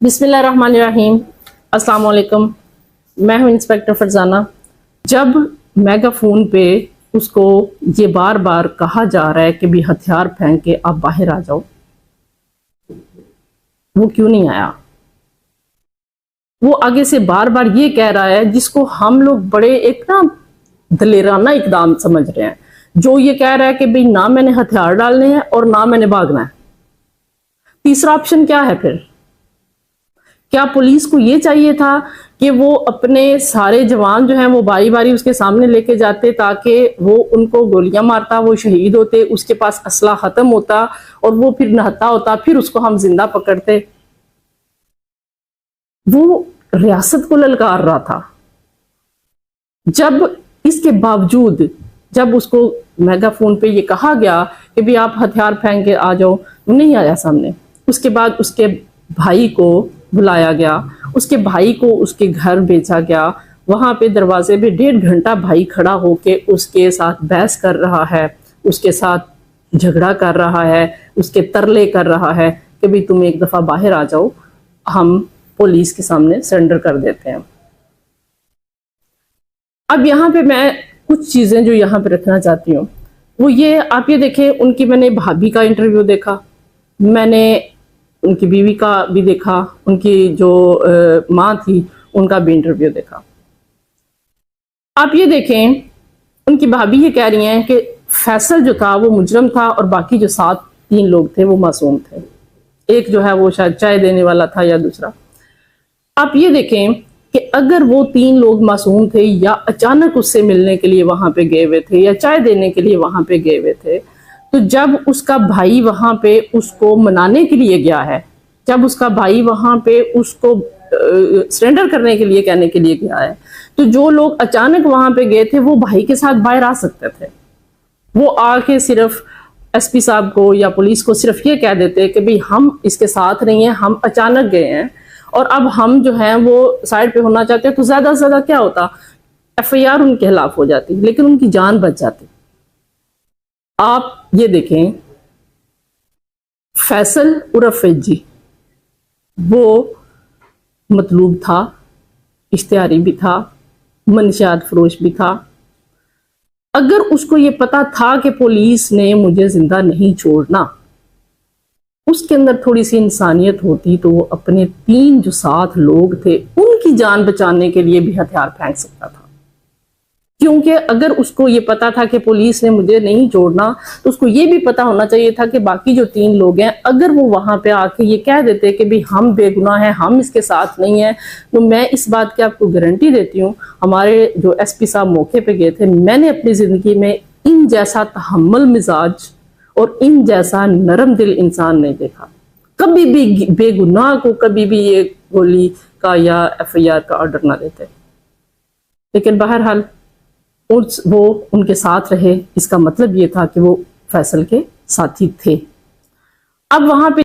बिस्मिल्लाहिर्रहमानिर्रहीम। अस्सलाम वालेकुम। मैं हूं इंस्पेक्टर फरजाना। जब मेगाफोन पे उसको ये बार बार कहा जा रहा है कि भी हथियार फेंक के आप बाहर आ जाओ, वो क्यों नहीं आया? वो आगे से बार बार ये कह रहा है, जिसको हम लोग बड़े एक ना दलेराना इकदाम समझ रहे हैं, जो ये कह रहा है कि भाई ना मैंने हथियार डालने हैं और ना मैंने भागना है। तीसरा ऑप्शन क्या है फिर? क्या पुलिस को ये चाहिए था कि वो अपने सारे जवान जो हैं वो बारी बारी उसके सामने लेके जाते, ताकि वो उनको गोलियां मारता, वो शहीद होते, उसके पास असला खत्म होता और वो फिर नहता होता, फिर उसको हम जिंदा पकड़ते? वो रियासत को ललकार रहा था। जब इसके बावजूद जब उसको मेगाफोन पे ये कहा गया कि भी आप हथियार फेंक के आ जाओ, वो नहीं आया सामने। उसके बाद उसके भाई को बुलाया गया, उसके भाई को उसके घर भेजा गया। वहां पे दरवाजे पे 1.5 घंटा भाई खड़ा होके उसके साथ बहस कर रहा है, उसके साथ झगड़ा कर रहा है, उसके तरले कर रहा है कि भी तुम एक दफा बाहर आ जाओ, हम पुलिस के सामने सरेंडर कर देते हैं। अब यहाँ पे मैं कुछ चीजें जो यहाँ पे रखना चाहती हूँ वो ये, आप ये देखें, उनकी मैंने भाभी का इंटरव्यू देखा, मैंने उनकी बीवी का भी देखा, उनकी जो माँ थी उनका भी इंटरव्यू देखा। आप ये देखें, उनकी भाभी ये कह रही हैं कि फैसल जो था वो मुजरम था और बाकी जो 3 लोग थे वो मासूम थे। एक जो है वो शायद चाय देने वाला था या दूसरा। आप ये देखें कि अगर वो 3 लोग मासूम थे या अचानक उससे मिलने के लिए वहां पे गए हुए थे या चाय देने के लिए वहां पे गए हुए थे, तो जब उसका भाई वहां पे उसको मनाने के लिए गया है, जब उसका भाई वहां पे उसको सरेंडर करने के लिए कहने के लिए गया है, तो जो लोग अचानक वहां पे गए थे वो भाई के साथ बाहर आ सकते थे। वो आके सिर्फ एसपी साहब को या पुलिस को सिर्फ ये कह देते कि भाई हम इसके साथ नहीं है, हम अचानक गए हैं और अब हम जो है वो साइड पे होना चाहते हैं, तो ज्यादा से ज्यादा क्या होता, एफआईआर उनके खिलाफ हो जाती, लेकिन उनकी जान बच जाती। आप ये देखें, फैसल उर्फ फैजी वो मतलूब था, इश्तिहारी भी था, मंशियात फरोश भी था। अगर उसको ये पता था कि पुलिस ने मुझे जिंदा नहीं छोड़ना, उसके अंदर थोड़ी सी इंसानियत होती तो वो अपने 3 जो साथ लोग थे उनकी जान बचाने के लिए भी हथियार फेंक सकता था। क्योंकि अगर उसको ये पता था कि पुलिस ने मुझे नहीं छोड़ना, तो उसको ये भी पता होना चाहिए था कि बाकी जो 3 लोग हैं, अगर वो वहां पे आके ये कह देते कि भाई हम बेगुनाह हैं, हम इसके साथ नहीं हैं, तो मैं इस बात की आपको गारंटी देती हूँ, हमारे जो एसपी साहब मौके पे गए थे, मैंने अपनी जिंदगी में इन जैसा तहम्मुल मिजाज और इन जैसा नरम दिल इंसान नहीं देखा। कभी भी बेगुनाह को कभी भी ये गोली का या एफआईआर का ऑर्डर ना देते। लेकिन बहरहाल वो उनके साथ रहे, इसका मतलब ये था कि वो फैसल के साथी थे। अब वहां पे